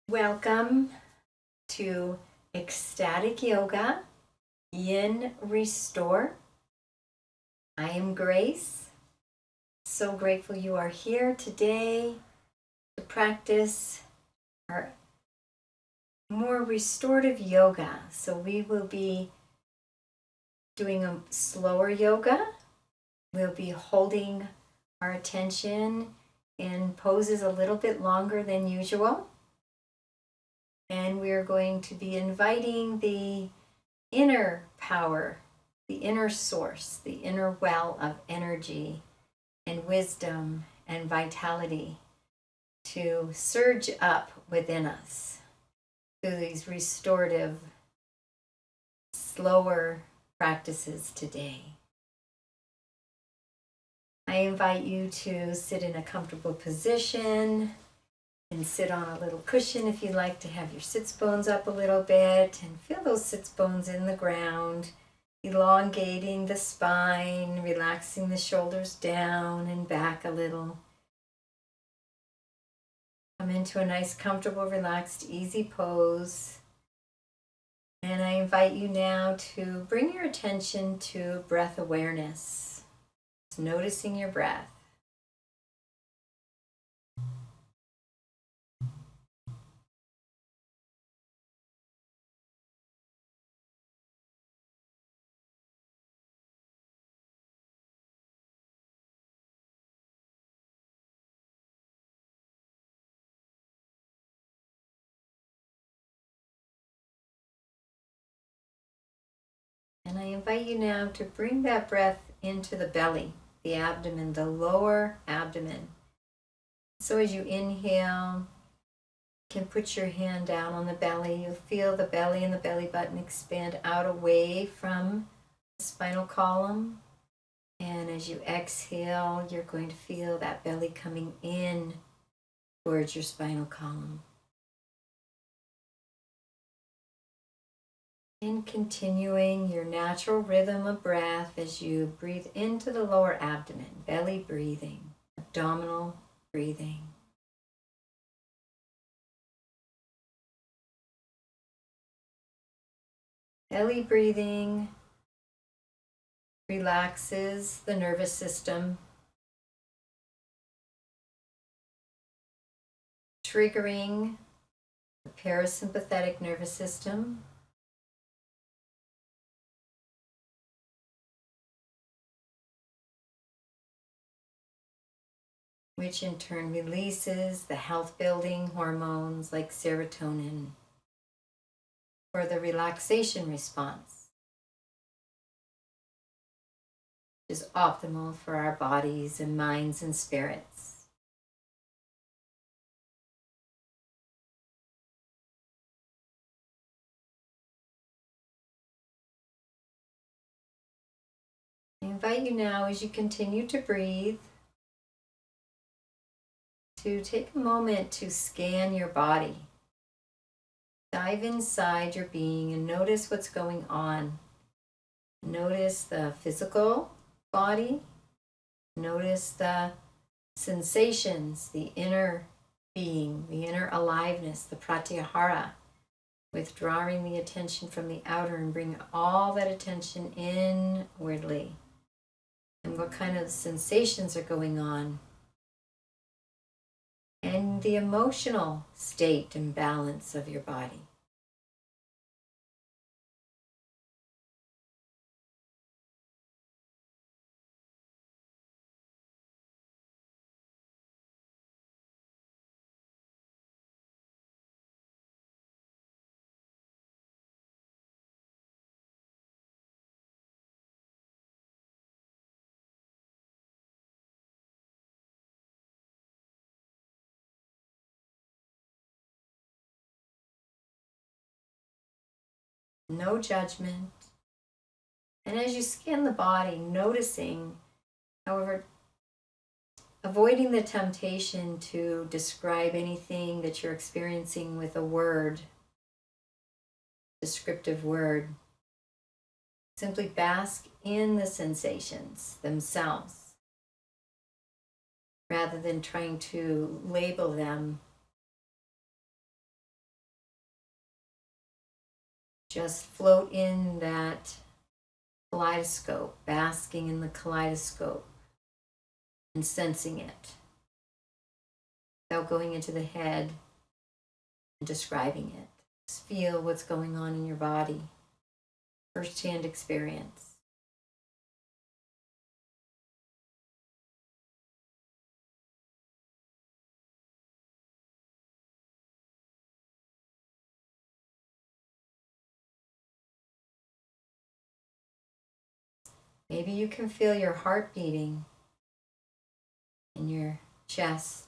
Welcome to Ecstatic Yoga, Yin Restore. I am Grace. So grateful you are here today to practice our more restorative yoga. So we will be doing a slower yoga. We'll be holding our attention in poses a little bit longer than usual. And we're going to be inviting the inner power, the inner source, the inner well of energy and wisdom and vitality to surge up within us through these restorative, slower practices today. I invite you to sit in a comfortable position and sit on a little cushion if you'd like to have your sits bones up a little bit and feel those sits bones in the ground, elongating the spine, relaxing the shoulders down and back a little. Come into a nice, comfortable, relaxed, easy pose. And I invite you now to bring your attention to breath awareness. Just noticing your breath. And I invite you now to bring that breath into the belly, the abdomen, the lower abdomen. So as you inhale, you can put your hand down on the belly. You'll feel the belly and the belly button expand out away from the spinal column. And as you exhale, you're going to feel that belly coming in towards your spinal column. And continuing your natural rhythm of breath as you breathe into the lower abdomen, belly breathing, abdominal breathing. Belly breathing relaxes the nervous system, triggering the parasympathetic nervous system. Which in turn releases the health-building hormones like serotonin for the relaxation response, which is optimal for our bodies and minds and spirits. I invite you now, as you continue to breathe, to take a moment to scan your body. Dive inside your being and notice what's going on. Notice the physical body. Notice the sensations, the inner being, the inner aliveness, the pratyahara, withdrawing the attention from the outer and bring all that attention inwardly. And what kind of sensations are going on. And the emotional state and balance of your body. No judgment. And as you scan the body, noticing, however, avoiding the temptation to describe anything that you're experiencing with a word, descriptive word. Simply bask in the sensations themselves, rather than trying to label them Just float in that kaleidoscope, basking in the kaleidoscope and sensing it without going into the head and describing it. Just feel what's going on in your body, first-hand experience. Maybe you can feel your heart beating in your chest,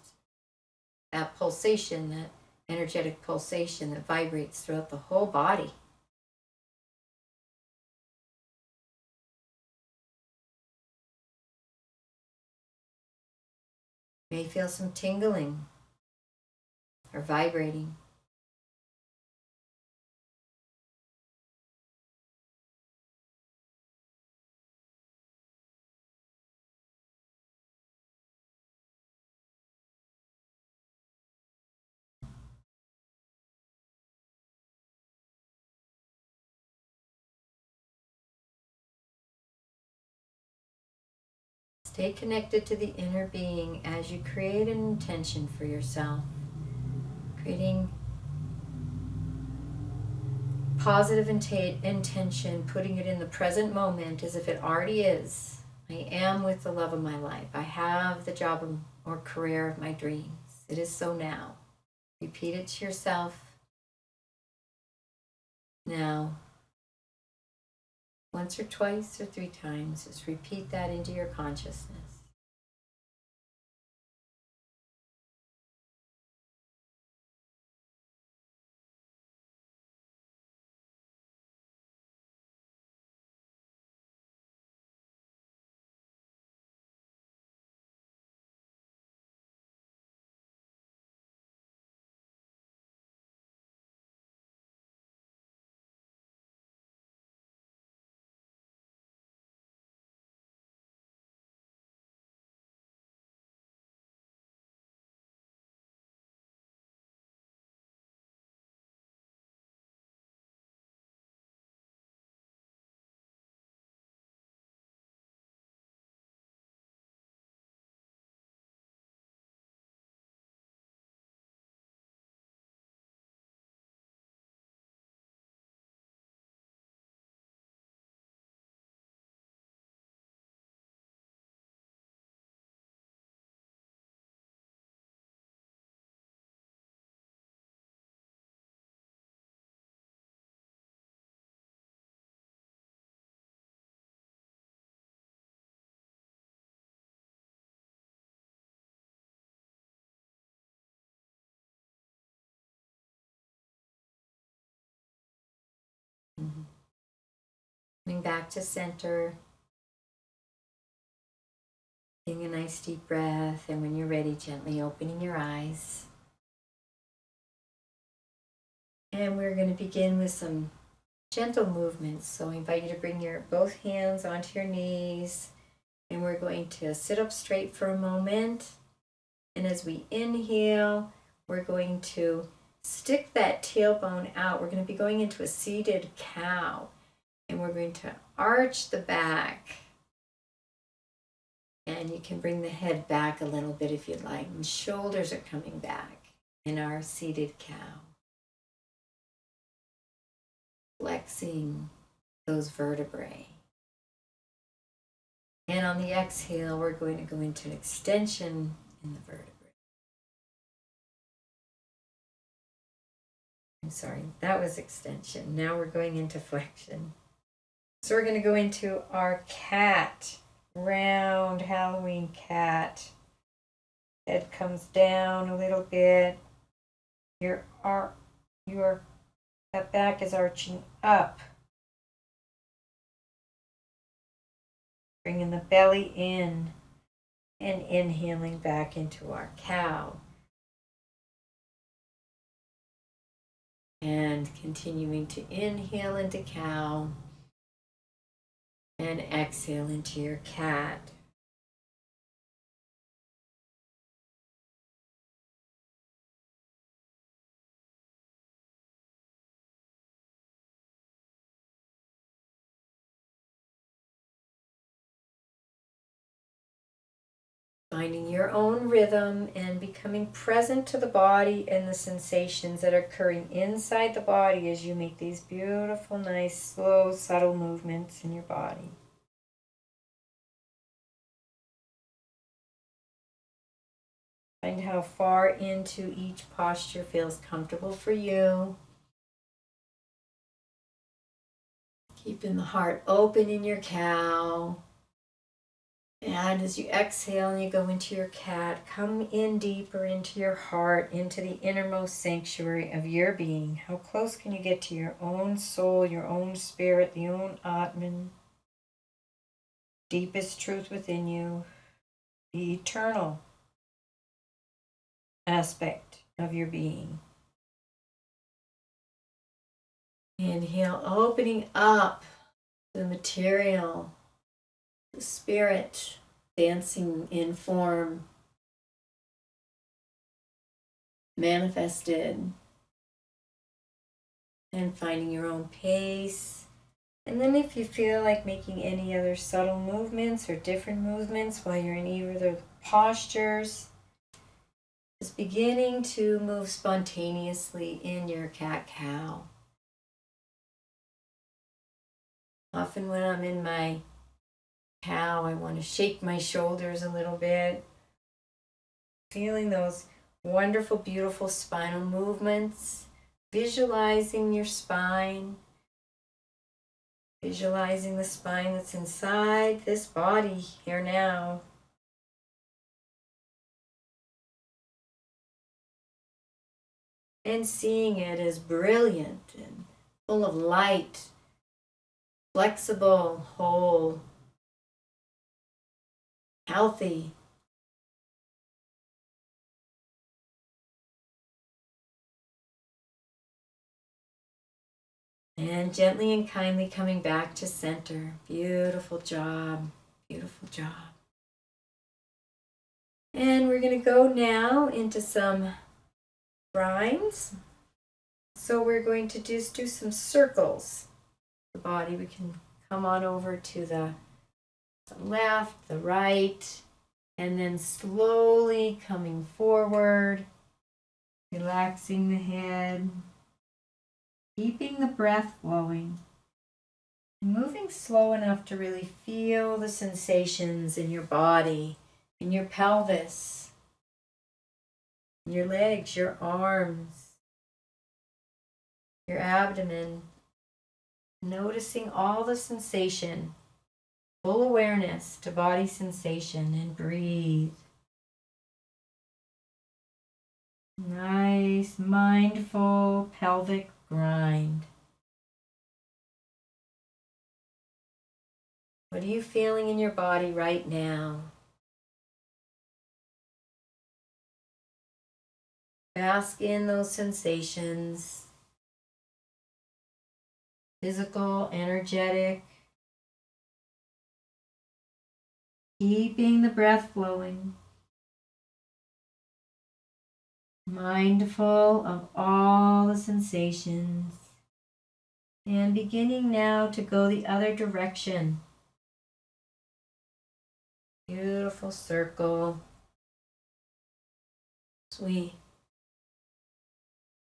that pulsation, that energetic pulsation that vibrates throughout the whole body. You may feel some tingling or vibrating. Stay connected to the inner being as you create an intention for yourself, creating positive intention, putting it in the present moment as if it already is. I am with the love of my life. I have the job or career of my dreams. It is so now. Repeat it to yourself now. Once or twice or 3 times, just repeat that into your consciousness. Coming back to center, taking a nice deep breath, and when you're ready, gently opening your eyes. And we're going to begin with some gentle movements. So I invite you to bring your both hands onto your knees, and we're going to sit up straight for a moment. And as we inhale, we're going to stick that tailbone out. We're going to be going into a seated cow, and we're going to arch the back. And you can bring the head back a little bit if you'd like. And shoulders are coming back in our seated cow. Flexing those vertebrae. And on the exhale, we're going to go into an extension in the vertebrae. I'm sorry, that was extension. Now we're going into flexion. So we're going to go into our cat, round Halloween cat. Head comes down a little bit. That back is arching up. Bringing the belly in and inhaling back into our cow. And continuing to inhale into cow and exhale into your cat. finding your own rhythm and becoming present to the body and the sensations that are occurring inside the body as you make these beautiful, nice, slow, subtle movements in your body. Find how far into each posture feels comfortable for you. Keeping the heart open in your cow. And as you exhale and you go into your cat, come in deeper into your heart, into the innermost sanctuary of your being. How close can you get to your own soul, your own spirit, the own Atman, deepest truth within you, the eternal aspect of your being. Inhale, opening up the material, the spirit dancing in form, manifested, and finding your own pace. And then if you feel like making any other subtle movements or different movements while you're in either of the postures, just beginning to move spontaneously in your cat-cow. Often when I'm in my cow, I want to shake my shoulders a little bit, feeling those wonderful, beautiful spinal movements, visualizing your spine, visualizing the spine that's inside this body here now. And seeing it as brilliant and full of light, flexible, whole, healthy. And gently and kindly coming back to center. Beautiful job, beautiful job. And we're going to go now into some grinds. So we're going to just do some circles. The body, we can come on over to the left, the right, and then slowly coming forward, relaxing the head, keeping the breath flowing, and moving slow enough to really feel the sensations in your body, in your pelvis, in your legs, your arms, your abdomen, noticing all the sensation, full awareness to body sensation, and breathe. Nice, mindful pelvic grind. What are you feeling in your body right now? Bask in those sensations. Physical, energetic. Keeping the breath flowing. Mindful of all the sensations. And beginning now to go the other direction. Beautiful circle. As we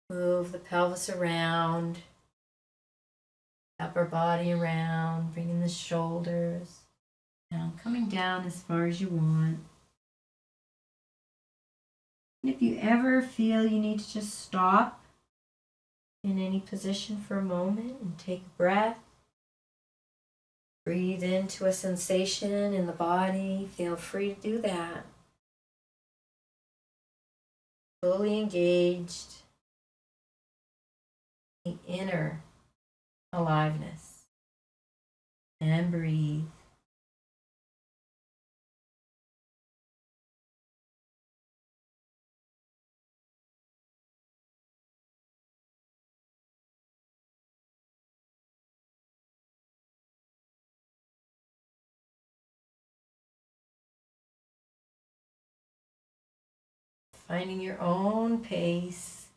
move the pelvis around, upper body around, bringing the shoulders down, coming down as far as you want. And if you ever feel you need to just stop in any position for a moment and take a breath, breathe into a sensation in the body, feel free to do that. Fully engaged, the inner aliveness, and breathe. Finding your own pace.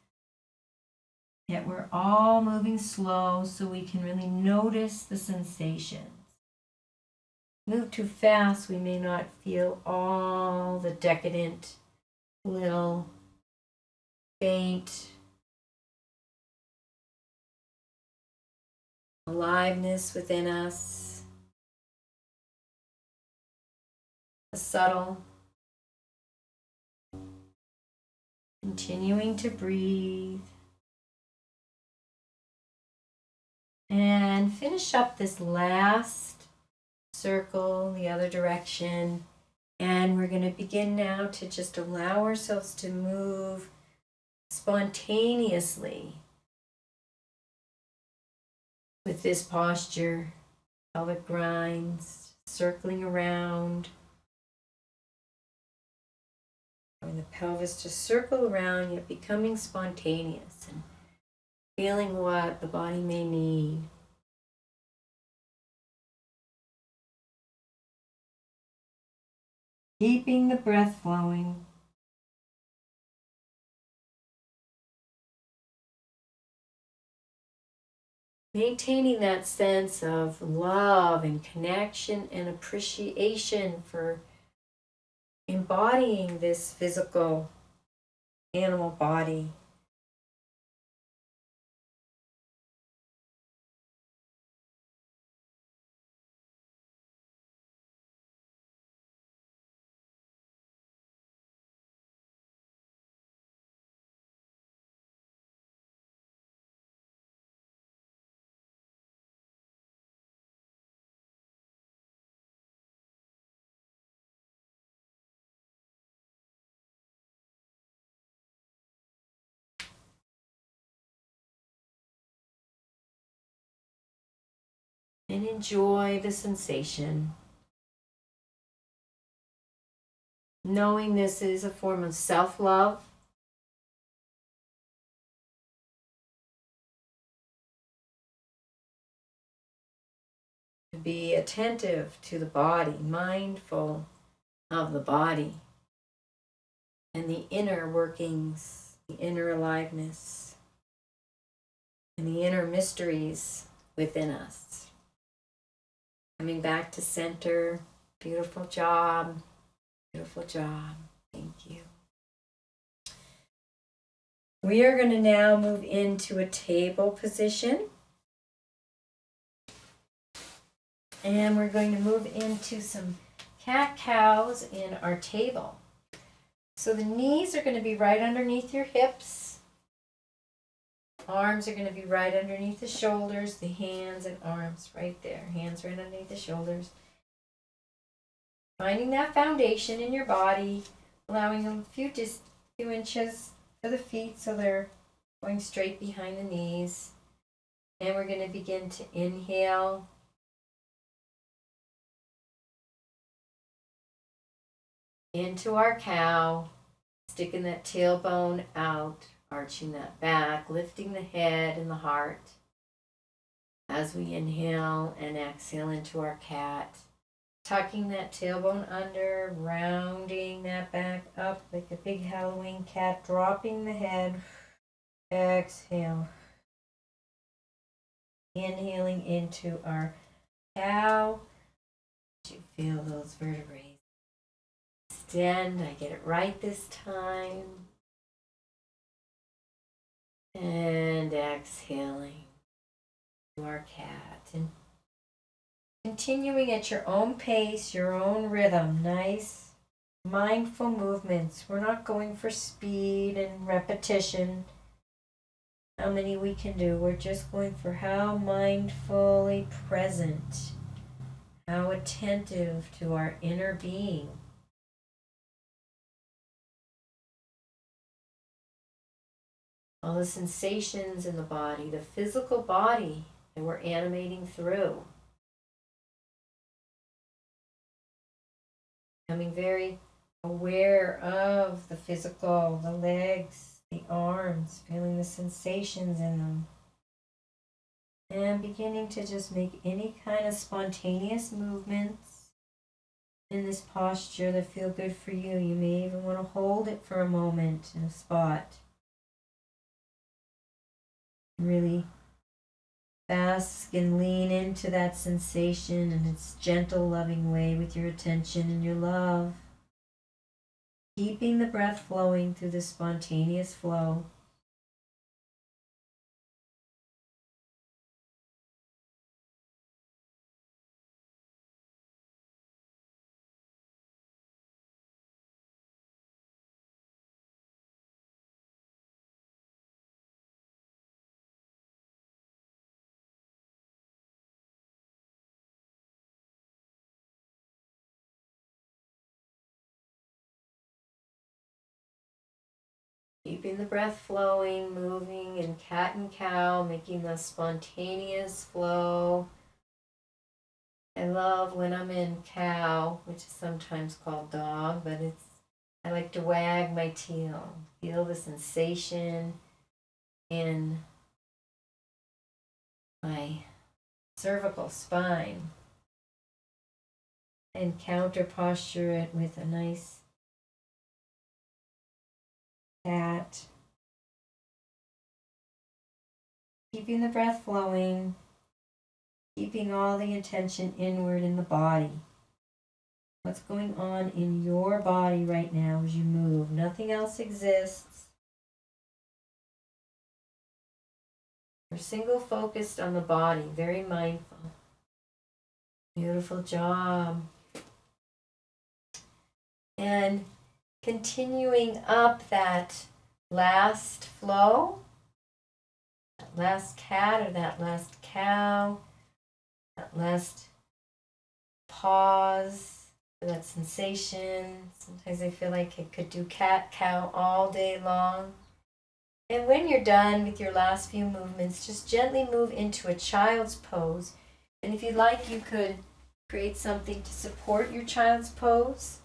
Yet we're all moving slow so we can really notice the sensations. move too fast, we may not feel all the decadent, little, faint aliveness within us, the subtle. Continuing to breathe. And finish up this last circle the other direction. And we're going to begin now to just allow ourselves to move spontaneously with this posture. Pelvic grinds, circling around. Allowing the pelvis to circle around, yet becoming spontaneous and feeling what the body may need. Keeping the breath flowing. Maintaining that sense of love and connection and appreciation for embodying this physical animal body. And enjoy the sensation. Knowing this is a form of self-love. To be attentive to the body, mindful of the body and the inner workings, the inner aliveness, and the inner mysteries within us. Coming back to center. Beautiful job. Beautiful job. Thank you. We are going to now move into a table position. And we're going to move into some cat-cows in our table. So the knees are going to be right underneath your hips. Arms are going to be right underneath the shoulders. The hands and arms right there. Hands right underneath the shoulders. Finding that foundation in your body. Allowing a few inches for the feet so they're going straight behind the knees. And we're going to begin to inhale. Into our cow, sticking that tailbone out, arching that back, lifting the head and the heart as we inhale and exhale into our cat. Tucking that tailbone under, rounding that back up like a big Halloween cat, dropping the head, exhale. Inhaling into our cow. You feel those vertebrae. Extend, I get it right this time. And exhaling to our cat. And continuing at your own pace, your own rhythm. Nice, mindful movements. We're not going for speed and repetition. How many we can do. We're just going for how mindfully present, how attentive to our inner being. All the sensations in the body, the physical body that we're animating through. Becoming very aware of the physical, the legs, the arms, feeling the sensations in them. And beginning to just make any kind of spontaneous movements in this posture that feel good for you. You may even want to hold it for a moment in a spot. Really Bask and lean into that sensation in its gentle, loving way with your attention and your love. Keeping the breath flowing through the spontaneous flow. Keeping the breath flowing, moving in cat and cow, making the spontaneous flow. I love when I'm in cow, which is sometimes called dog, but I like to wag my tail, feel the sensation in my cervical spine, and counter posture it with a nice cat. Keeping the breath flowing, keeping all the attention inward in the body. What's going on in your body right now as you move? Nothing else exists. You're single focused on the body, very mindful. Beautiful job. And continuing up that last flow, that last cat or that last cow, that last pause, that sensation. Sometimes I feel like I could do cat, cow all day long. And when you're done with your last few movements, just gently move into a child's pose. And if you'd like, you could create something to support your child's pose.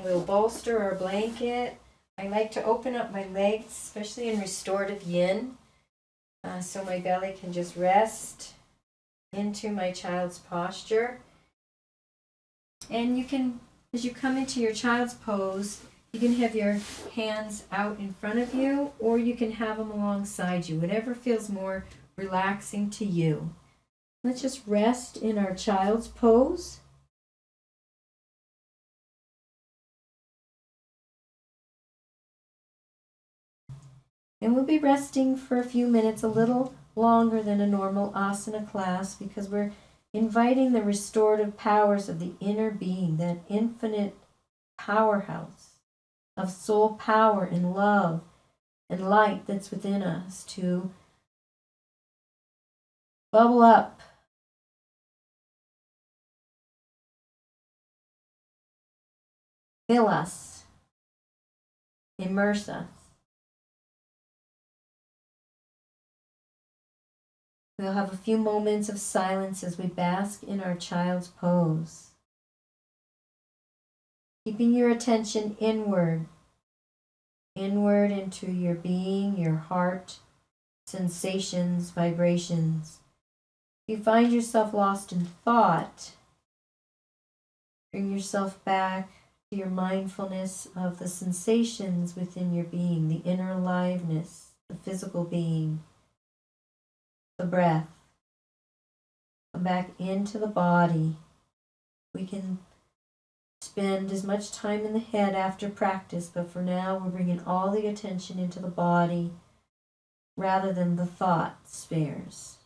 A little bolster or a blanket. I like to open up my legs, especially in restorative yin, so my belly can just rest into my child's posture. And you can, as you come into your child's pose, you can have your hands out in front of you, or you can have them alongside you, whatever feels more relaxing to you. Let's just rest in our child's pose. And we'll be resting for a few minutes, a little longer than a normal asana class, because we're inviting the restorative powers of the inner being, that infinite powerhouse of soul power and love and light that's within us, to bubble up, fill us, immerse us. We'll have a few moments of silence as we bask in our child's pose. Keeping your attention inward into your being, your heart, sensations, vibrations. If you find yourself lost in thought, bring yourself back to your mindfulness of the sensations within your being, the inner aliveness, the physical being, the breath. Come back into the body. We can spend as much time in the head after practice, but for now we're bringing all the attention into the body rather than the thought spheres.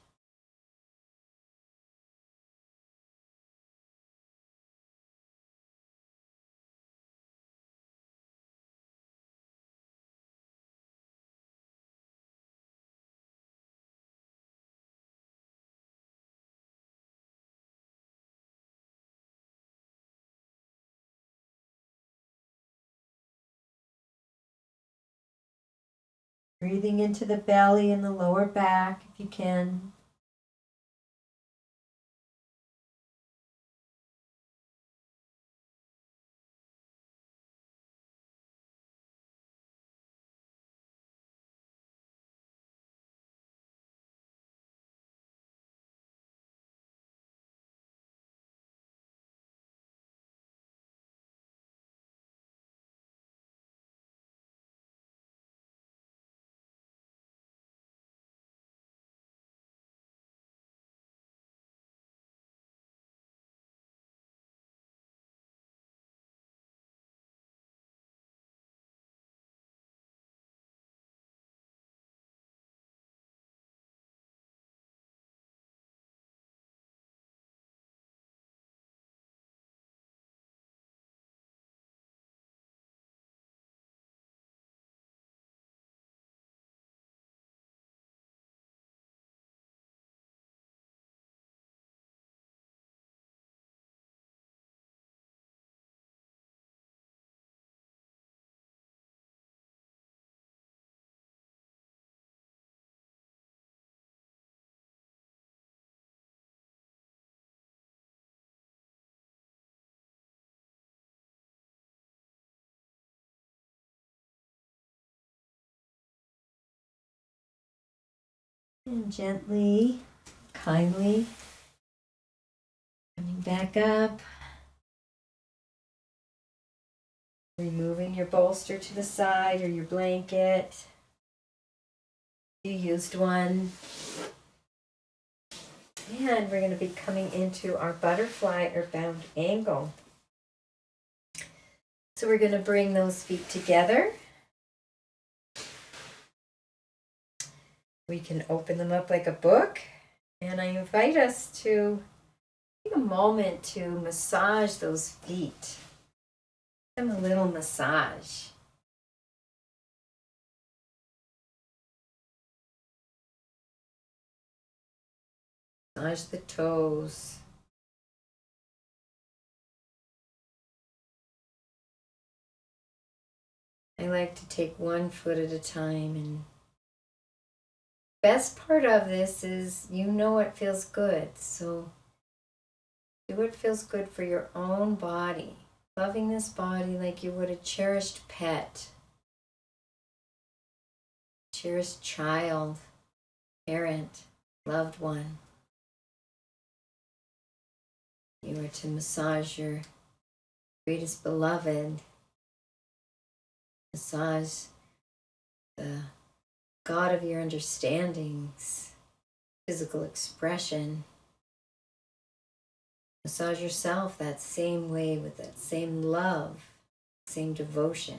Breathing into the belly and the lower back if you can. And gently, kindly, coming back up. Removing your bolster to the side or your blanket. You used one. And we're going to be coming into our butterfly or bound angle. So we're going to bring those feet together. We can open them up like a book. And I invite us to take a moment to massage those feet. Give them a little massage. Massage the toes. I like to take one foot at a time, and best part of this is you know it feels good, so do what feels good for your own body. Loving this body like you would a cherished pet, cherished child, parent, loved one. You are to massage your greatest beloved, massage the God of your understandings, physical expression. Massage yourself that same way with that same love, same devotion.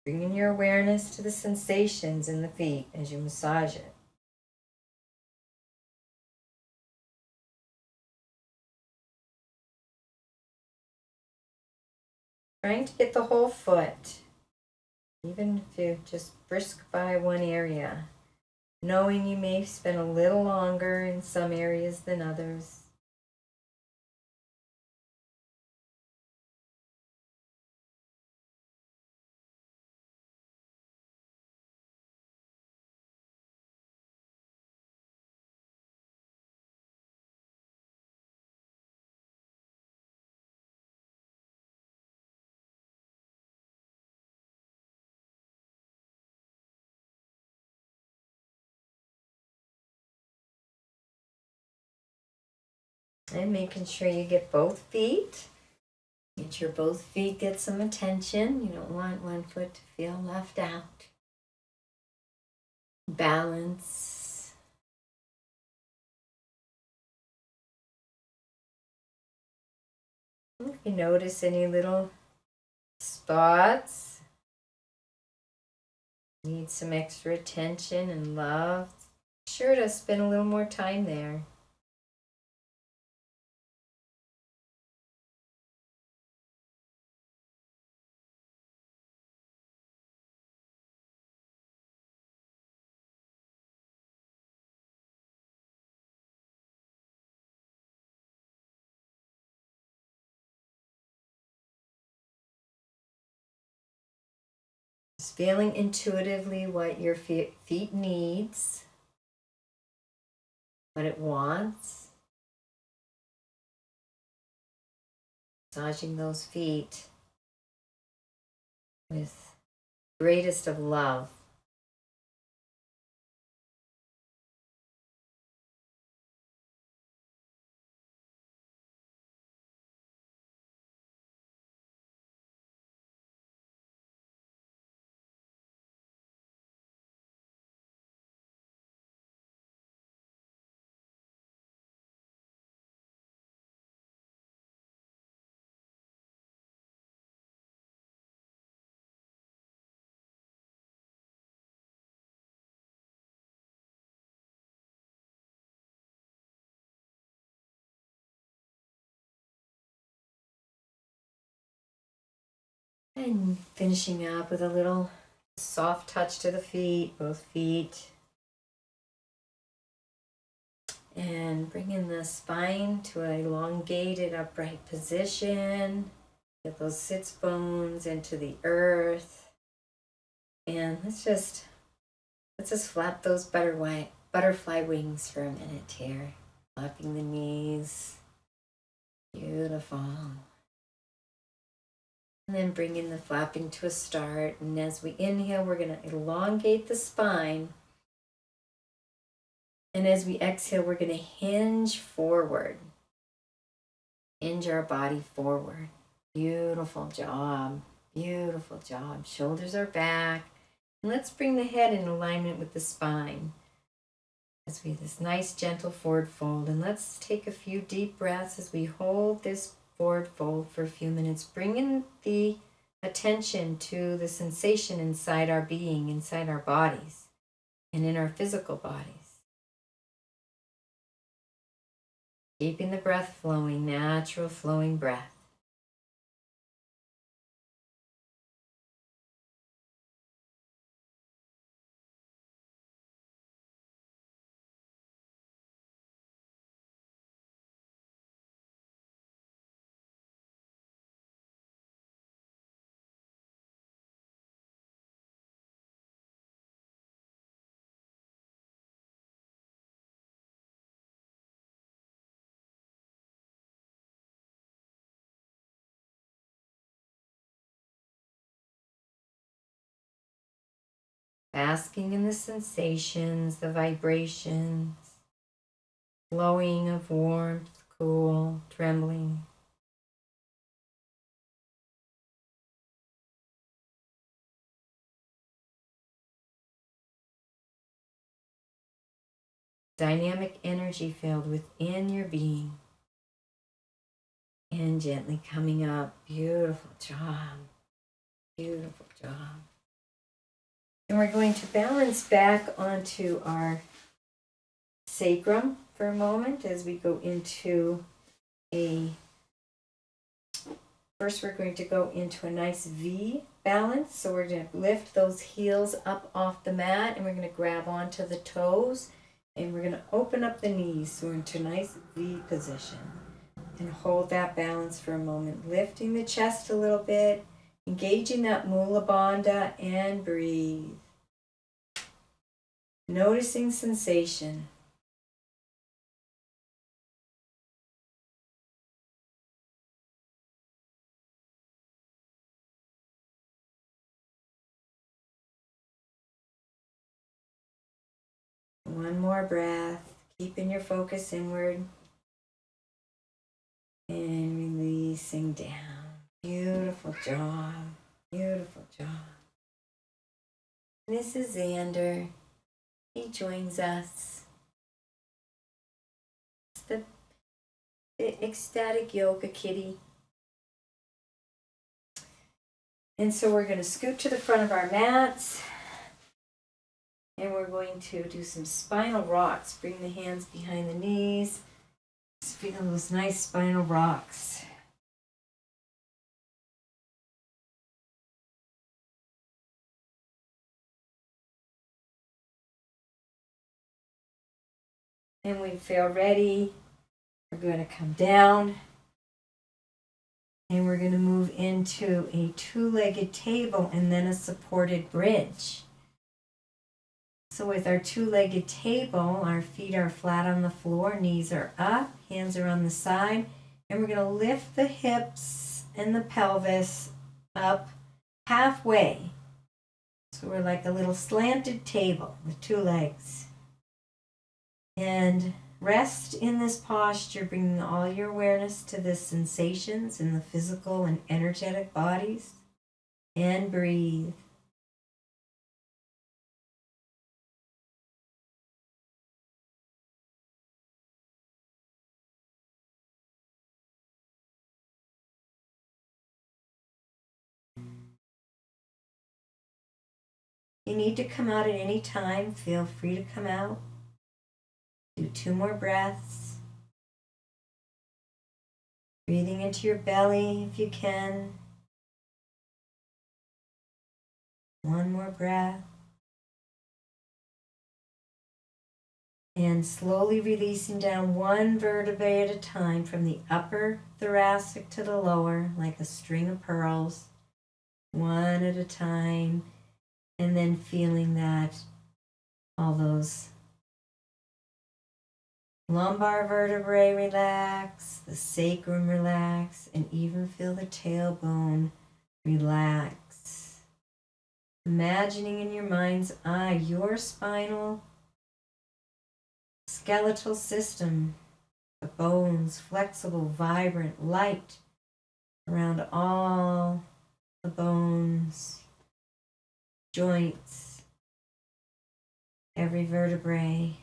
Bringing your awareness to the sensations in the feet as you massage it. Trying to get the whole foot, even if you just brisk by one area, knowing you may spend a little longer in some areas than others. And making sure you get both feet. Make sure both feet get some attention. You don't want one foot to feel left out. Balance. If you notice any little spots, need some extra attention and love, be sure to spend a little more time there. Just feeling intuitively what your feet needs, what it wants. Massaging those feet with greatest of love. And finishing up with a little soft touch to the feet, both feet. And bringing the spine to an elongated upright position. Get those sits bones into the earth. And let's just flap those butterfly wings for a minute here. Flapping the knees. Beautiful. And then bringing the flapping to a start. And as we inhale, we're going to elongate the spine. And as we exhale, we're going to hinge forward. Hinge our body forward. Beautiful job. Beautiful job. Shoulders are back. And let's bring the head in alignment with the spine. As we this nice gentle forward fold. And let's take a few deep breaths as we hold this forward fold for a few minutes. Bringing the attention to the sensation inside our being, inside our bodies, and in our physical bodies. Keeping the breath flowing, natural flowing breath. Basking in the sensations, the vibrations, flowing of warmth, cool, trembling. Dynamic energy field within your being. And gently coming up. Beautiful job. Beautiful job. And we're going to balance back onto our sacrum for a moment as we go into first we're going to go into a nice V balance. So we're going to lift those heels up off the mat and we're going to grab onto the toes and we're going to open up the knees. So we're into a nice V position and hold that balance for a moment, lifting the chest a little bit, engaging that Mula Bandha and breathe. Noticing sensation. One more breath, keeping your focus inward and releasing down. Beautiful job, beautiful job. This is Xander. He joins us. It's the ecstatic yoga kitty. And so we're going to scoot to the front of our mats. And we're going to do some spinal rocks. Bring the hands behind the knees. Just feel those nice spinal rocks. And when we feel ready, we're going to come down. And we're going to move into a two-legged table and then a supported bridge. So with our two-legged table, our feet are flat on the floor, knees are up, hands are on the side, and we're going to lift the hips and the pelvis up halfway. So we're like a little slanted table with two legs. And rest in this posture, bringing all your awareness to the sensations in the physical and energetic bodies, and breathe. You need to come out at any time. Feel free to come out. Do 2 more breaths. Breathing into your belly if you can. 1 more breath. And slowly releasing down 1 vertebrae at a time from the upper thoracic to the lower, like a string of pearls. 1 at a time. And then feeling that all those lumbar vertebrae relax, the sacrum relax, and even feel the tailbone Relax. Imagining in your mind's eye your spinal skeletal system, the bones, flexible, vibrant, light around all the bones, joints, every vertebrae.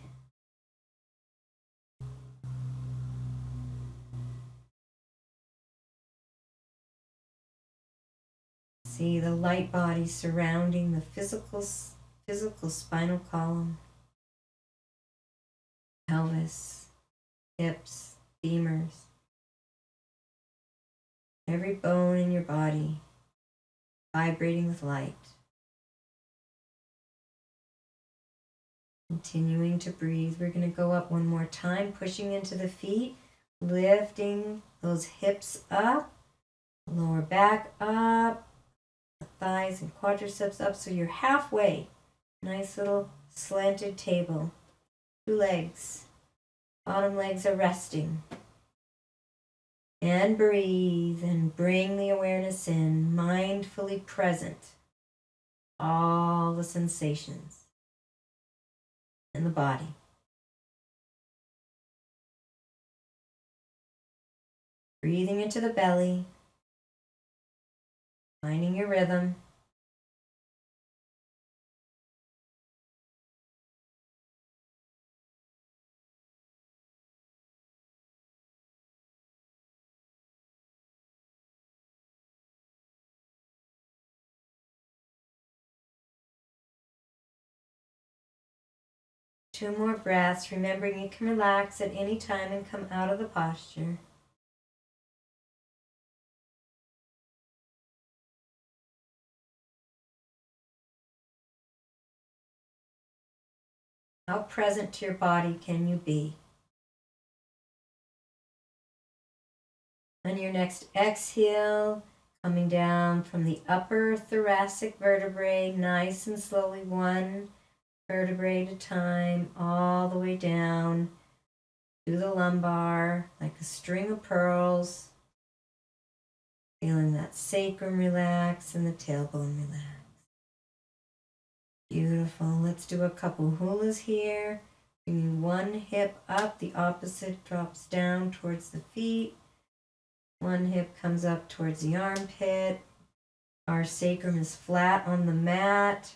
See the light body surrounding the physical spinal column, pelvis, hips, femurs, every bone in your body vibrating with light. Continuing to breathe. We're going to go up one more time, pushing into the feet, lifting those hips up, lower back up, the thighs and quadriceps up, so you're halfway. Nice little slanted table. 2 legs. Bottom legs are resting. And breathe and bring the awareness in, mindfully present. All the sensations in the body. Breathing into the belly, finding your rhythm. Two more breaths, remembering you can relax at any time and come out of the posture. How present to your body can you be? On your next exhale, coming down from the upper thoracic vertebrae, nice and slowly, one vertebrae at a time, all the way down to the lumbar, like a string of pearls. Feeling that sacrum relax and the tailbone relax. Beautiful. Let's do a couple hulas here. Bringing one hip up, the opposite drops down towards the feet. One hip comes up towards the armpit. Our sacrum is flat on the mat.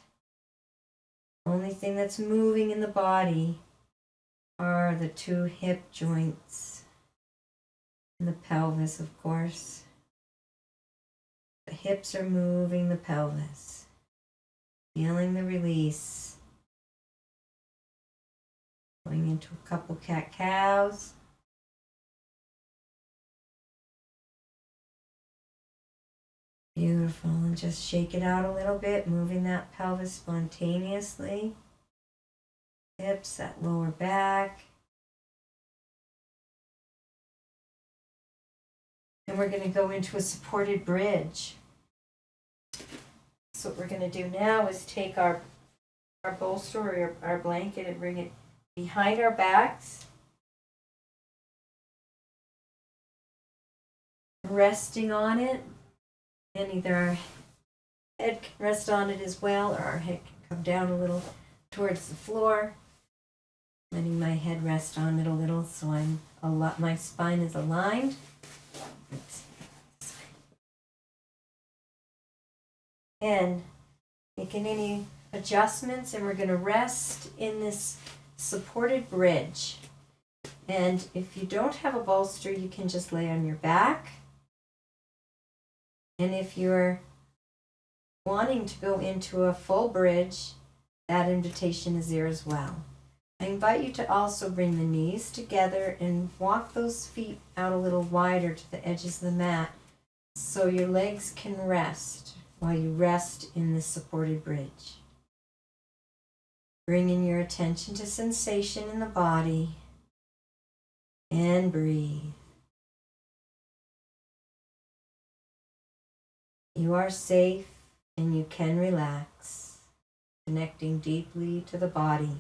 Only thing that's moving in the body are the 2 hip joints and the pelvis, of course. The hips are moving the pelvis. Feeling the release. Going into a couple cat-cows. Beautiful. And just shake it out a little bit, moving that pelvis spontaneously. Hips, that lower back. And we're going to go into a supported bridge. So what we're going to do now is take our bolster or our blanket and bring it behind our backs. Resting on it. And either our head can rest on it as well, or our head can come down a little towards the floor. Letting my head rest on it a little so my spine is aligned. And making any adjustments, and we're going to rest in this supported bridge. And if you don't have a bolster, you can just lay on your back. And if you're wanting to go into a full bridge, that invitation is there as well. I invite you to also bring the knees together and walk those feet out a little wider to the edges of the mat so your legs can rest while you rest in this supported bridge. Bringing your attention to sensation in the body and breathe. You are safe and you can relax, connecting deeply to the body.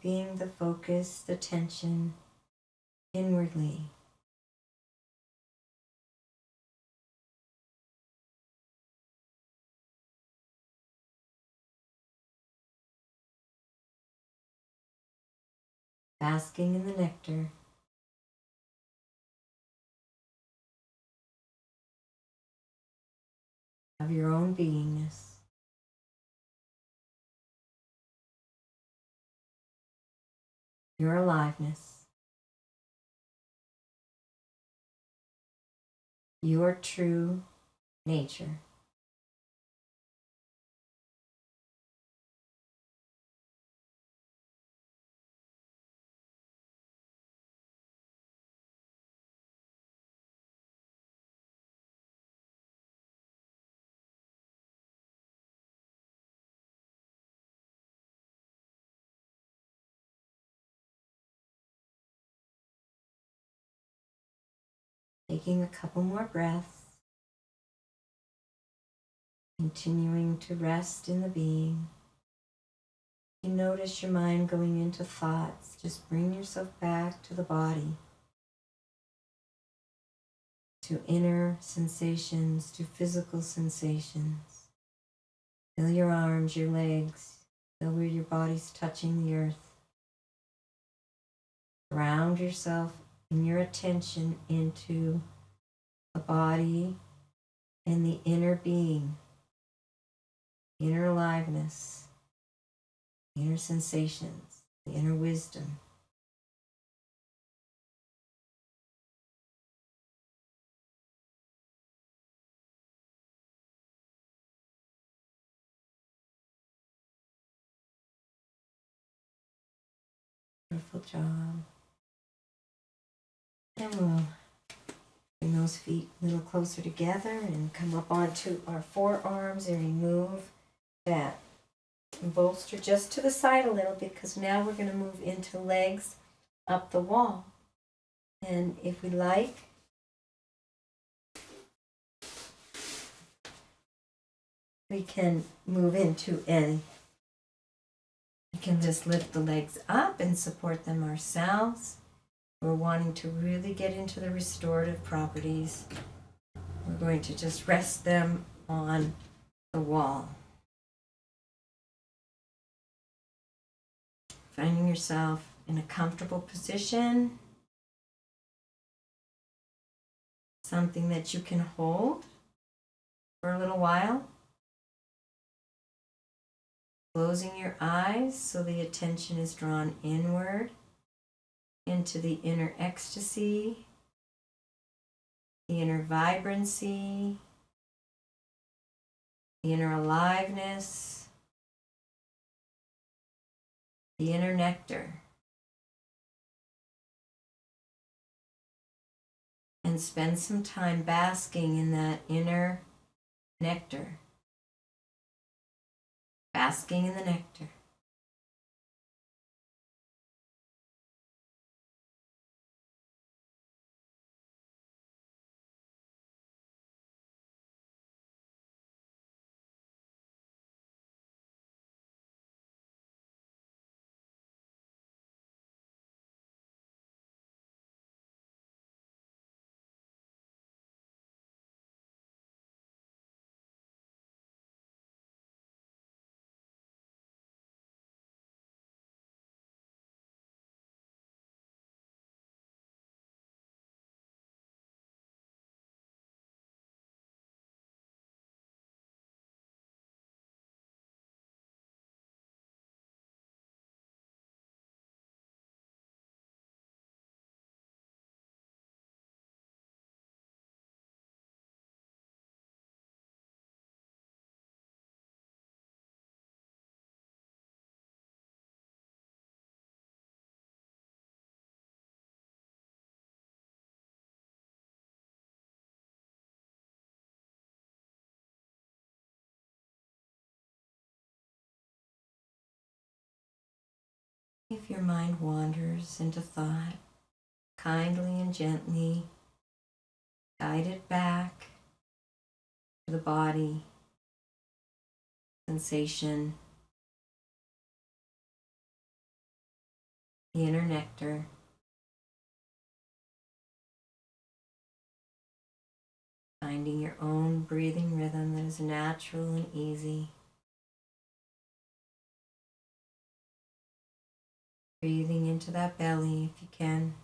keeping the focus, the attention inwardly. Basking in the nectar of your own beingness. Your aliveness. Your true nature. Taking a couple more breaths. Continuing to rest in the being. You notice your mind going into thoughts. Just bring yourself back to the body, to inner sensations, to physical sensations. Feel your arms, your legs, feel where your body's touching the earth. Ground yourself in your attention into the body and the inner being, inner aliveness, inner sensations, the inner wisdom. Beautiful job. And we'll bring those feet a little closer together and come up onto our forearms and remove that bolster just to the side a little, because now we're going to move into legs up the wall. And if we like, we can move into we can just lift the legs up and support them ourselves. We're wanting to really get into the restorative properties. We're going to just rest them on the wall. Finding yourself in a comfortable position, something that you can hold for a little while. Closing your eyes so the attention is drawn inward into the inner ecstasy, the inner vibrancy, the inner aliveness, the inner nectar. And spend some time basking in that inner nectar. Basking in the nectar. If your mind wanders into thought, kindly and gently guide it back to the body, sensation, the inner nectar. Finding your own breathing rhythm that is natural and easy. Breathing into that belly if you can.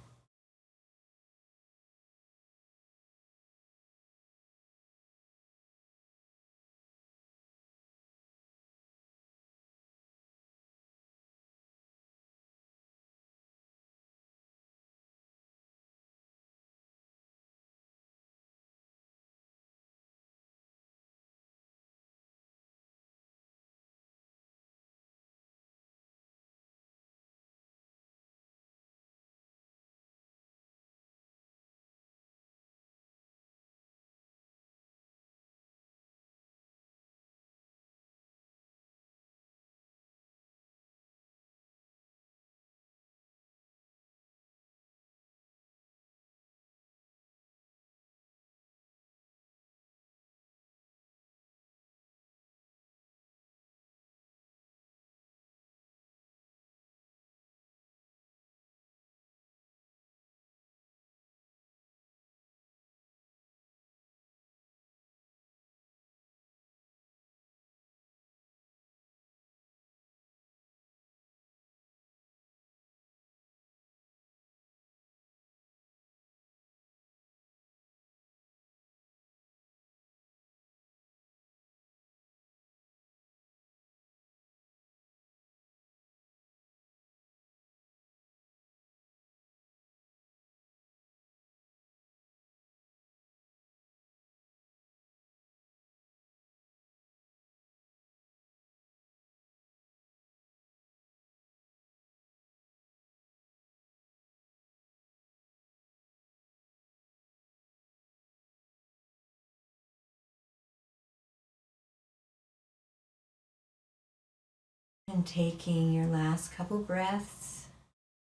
And taking your last couple breaths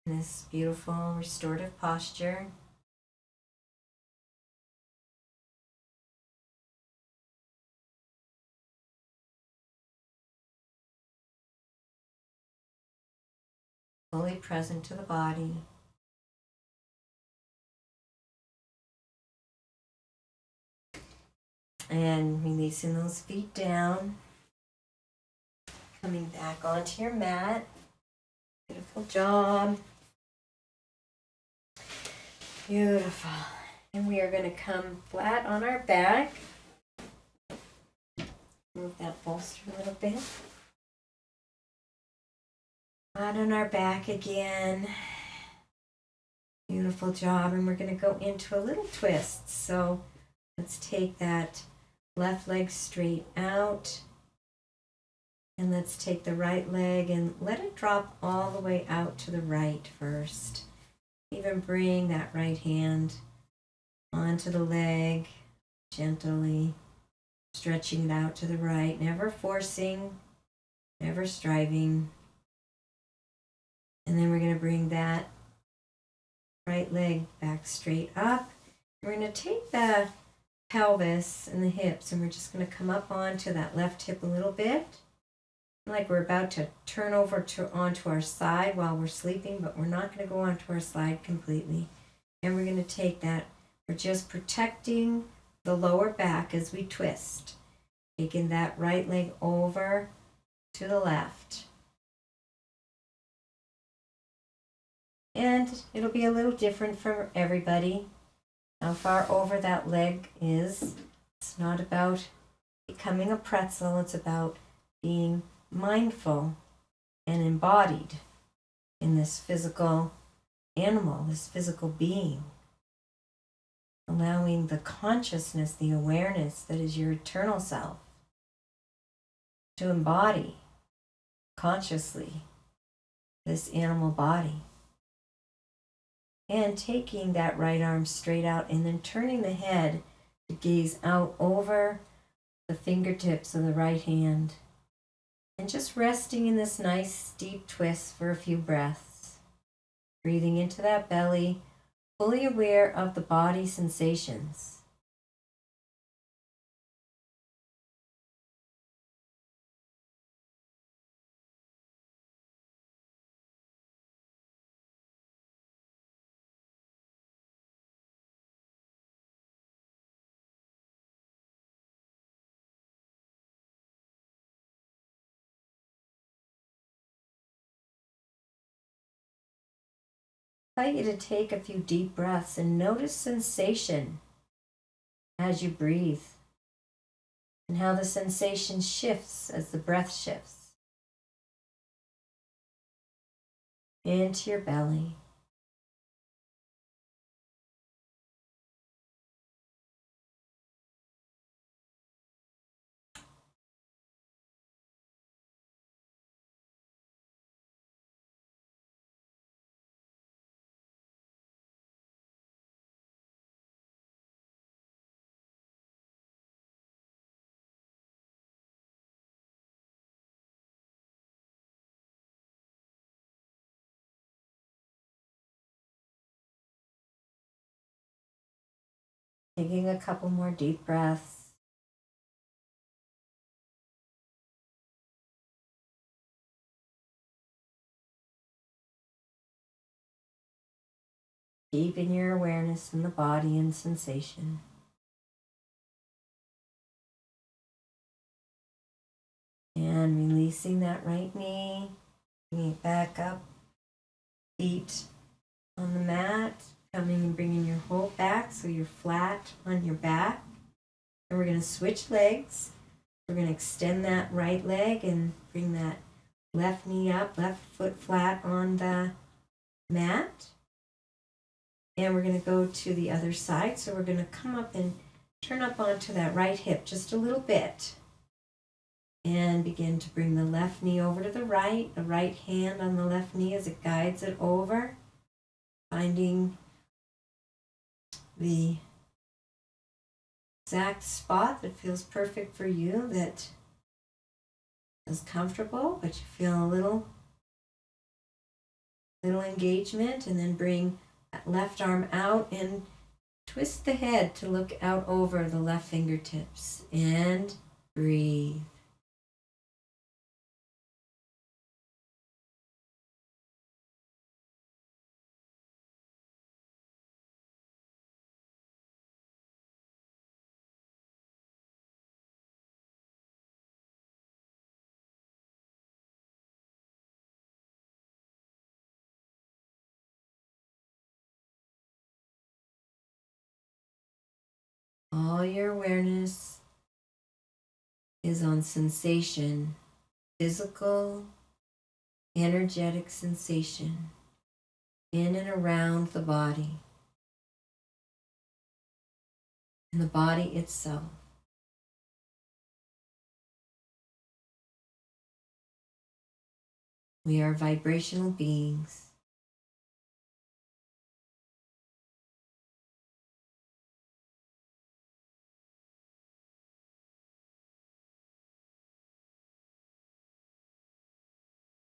in this beautiful restorative posture. Fully present to the body. And releasing those feet down. Coming back onto your mat. Beautiful job. Beautiful. And we are going to come flat on our back. Move that bolster a little bit. Flat on our back again. Beautiful job. And we're going to go into a little twist. So let's take that left leg straight out. And let's take the right leg and let it drop all the way out to the right first. Even bring that right hand onto the leg, gently stretching it out to the right, never forcing, never striving. And then we're going to bring that right leg back straight up. We're going to take the pelvis and the hips and we're just going to come up onto that left hip a little bit. Like we're about to turn over onto our side while we're sleeping, but we're not going to go onto our side completely. And we're going to take that, we're just protecting the lower back as we twist. Taking that right leg over to the left. And it'll be a little different for everybody. How far over that leg is. It's not about becoming a pretzel, it's about being mindful and embodied in this physical animal, this physical being. Allowing the consciousness, the awareness that is your eternal self to embody consciously this animal body. And taking that right arm straight out and then turning the head to gaze out over the fingertips of the right hand. And just resting in this nice deep twist for a few breaths. Breathing into that belly, fully aware of the body sensations. invite you to take a few deep breaths and notice sensation as you breathe and how the sensation shifts as the breath shifts into your belly. Taking a couple more deep breaths. Deepen your awareness in the body and sensation. And releasing that right knee, bringing it back up, feet on the mat, coming and bringing your whole back so you're flat on your back. And we're going to switch legs. We're going to extend that right leg and bring that left knee up, left foot flat on the mat. And we're going to go to the other side. So we're going to come up and turn up onto that right hip just a little bit. And begin to bring the left knee over to the right hand on the left knee as it guides it over. Finding the exact spot that feels perfect for you, that is comfortable, but you feel a little engagement, and then bring that left arm out and twist the head to look out over the left fingertips and breathe. All your awareness is on sensation, physical, energetic sensation in and around the body, and the body itself. We are vibrational beings.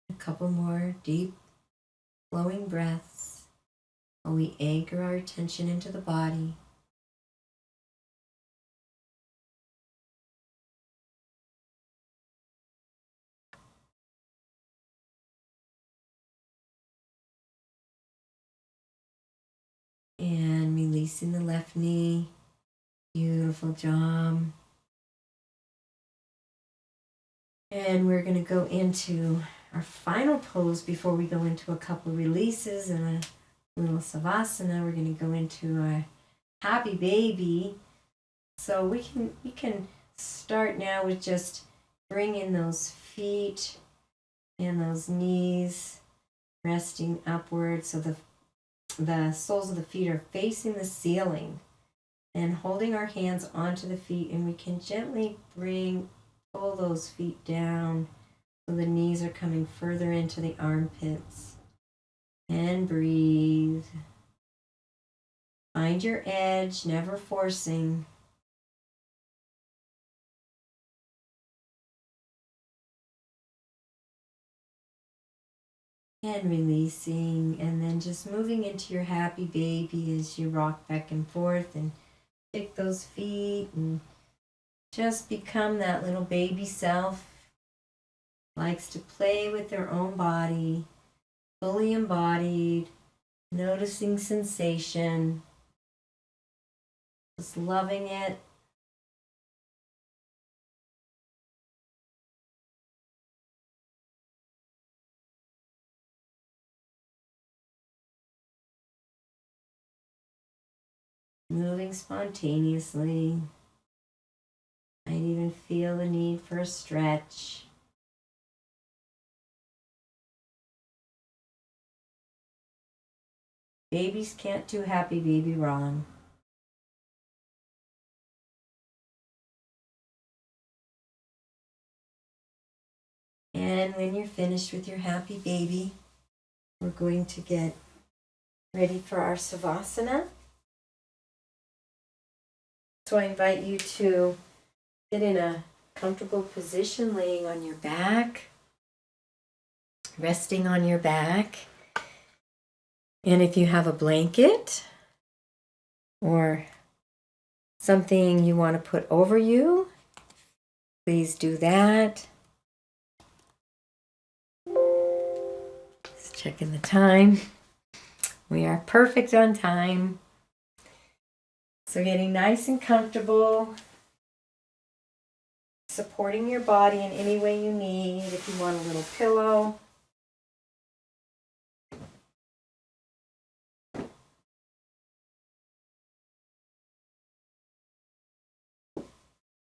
A couple more deep, flowing breaths while we anchor our attention into the body. And releasing the left knee. Beautiful job. And we're going to go into our final pose before we go into a couple releases and a little Savasana. We're going to go into a happy baby. So we can start now with just bringing those feet and those knees resting upward, so the soles of the feet are facing the ceiling, and holding our hands onto the feet, and we can gently pull those feet down so the knees are coming further into the armpits. And breathe. Find your edge, never forcing. And releasing, and then just moving into your happy baby as you rock back and forth and kick those feet and just become that little baby self. Likes to play with their own body, fully embodied, noticing sensation, just loving it. moving spontaneously. Might even feel the need for a stretch. Babies can't do happy baby wrong. And when you're finished with your happy baby, we're going to get ready for our Savasana. So I invite you to get in a comfortable position, laying on your back, resting on your back. And if you have a blanket or something you want to put over you, please do that. Just checking the time. We are perfect on time. So getting nice and comfortable, supporting your body in any way you need. If you want a little pillow.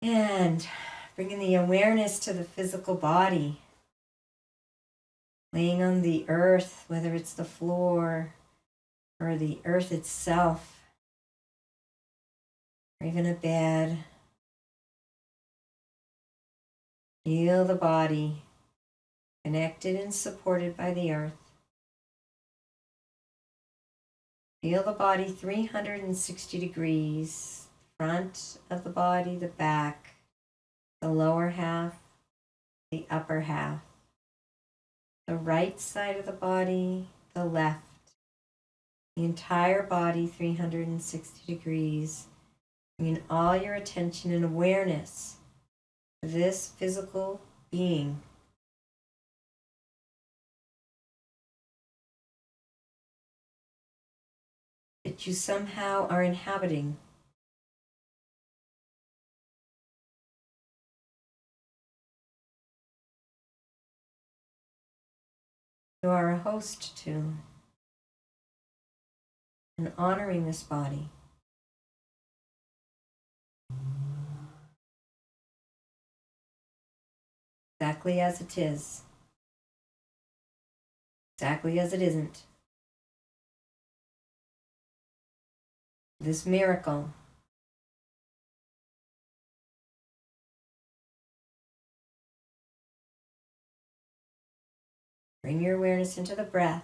And bringing the awareness to the physical body. Laying on the earth, whether it's the floor or the earth itself, or even a bed. Feel the body connected and supported by the earth. Feel the body 360 degrees, front of the body, the back, the lower half, the upper half, the right side of the body, the left, the entire body 360 degrees. Bringing all your attention and awareness to this physical being. That you somehow are inhabiting. You are a host to, and honoring this body. Exactly as it is. Exactly as it isn't. This miracle. Bring your awareness into the breath.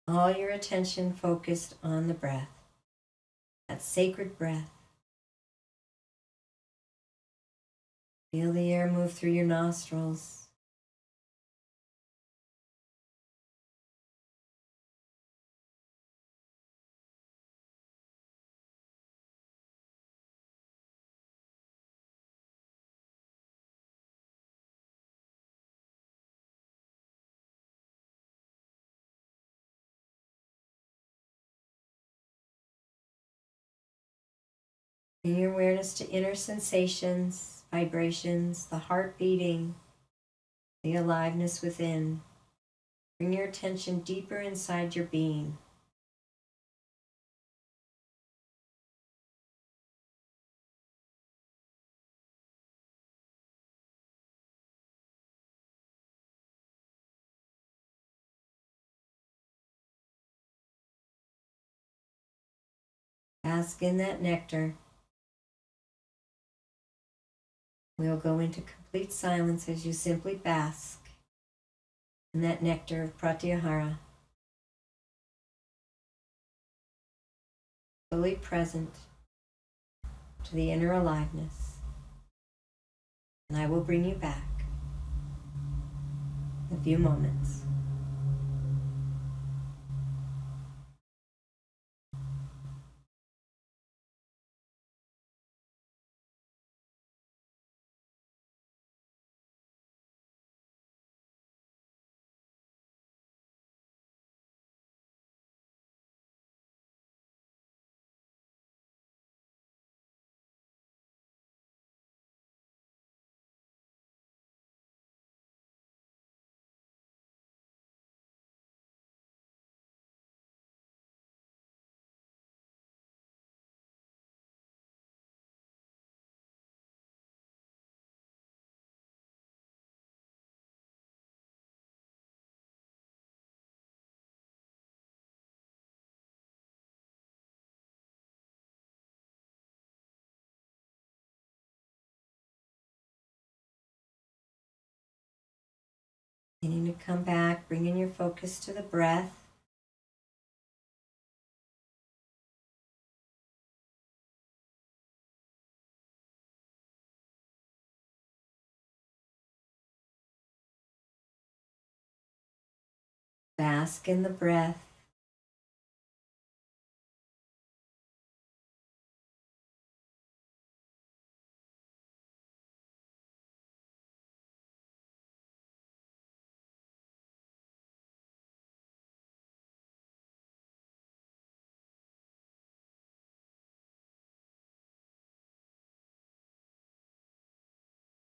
All your attention focused on the breath. That sacred breath. Feel the air move through your nostrils. Bring your awareness to inner sensations, vibrations, the heart beating, the aliveness within. Bring your attention deeper inside your being. Bask in that nectar. We'll go into complete silence as you simply bask in that nectar of pratyahara. Fully present to the inner aliveness. And I will bring you back in a few moments. Beginning to come back, bringing your focus to the breath. Bask in the breath.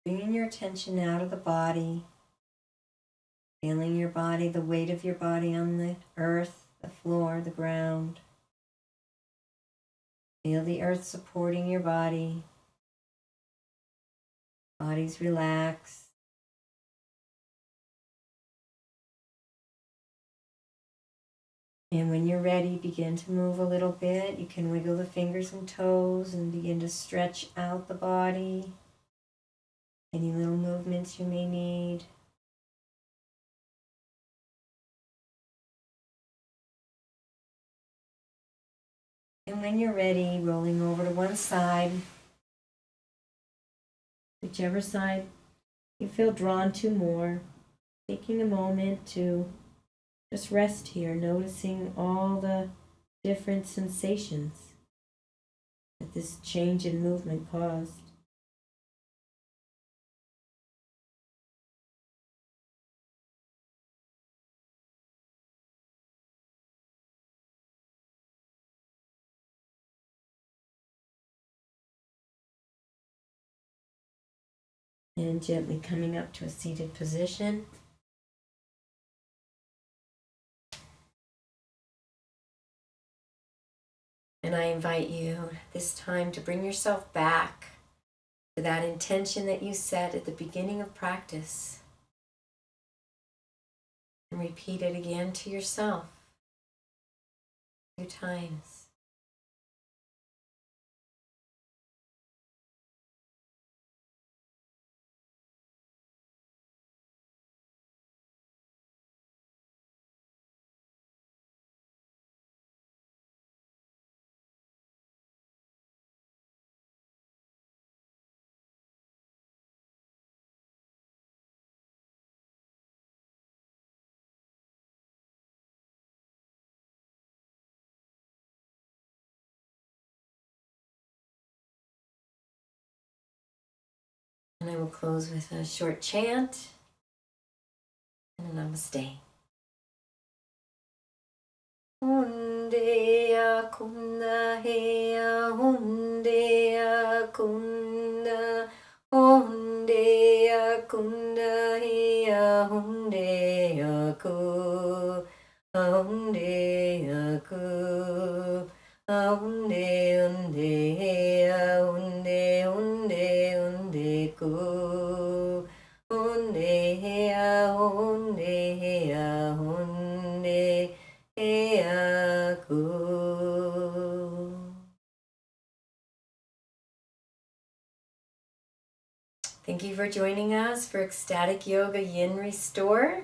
Bringing your attention out of the body, feeling your body, the weight of your body on the earth, the floor, the ground. Feel the earth supporting your body. Body's relaxed. And when you're ready, begin to move a little bit. You can wiggle the fingers and toes and begin to stretch out the body. Any little movements you may need. And when you're ready, rolling over to one side, whichever side you feel drawn to more, taking a moment to just rest here, noticing all the different sensations that this change in movement caused. And gently coming up to a seated position. And I invite you this time to bring yourself back to that intention that you set at the beginning of practice. And repeat it again to yourself a few times. And I will close with a short chant and a namaste. Hundeya kunda heya hundeya kunda hundeya kunda heya hundeya ku hundeya ku hunde hunde heya hunde hunde hunde ku hunde heya hunde heya hunde heya ku. Thank you for joining us for Ecstatic Yoga Yin Restore.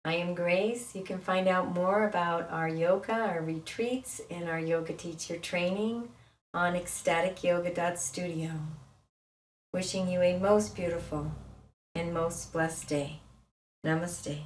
I am Grace. You can find out more about our yoga, our retreats, and our yoga teacher training on ecstaticyoga.studio. Wishing you a most beautiful and most blessed day. Namaste.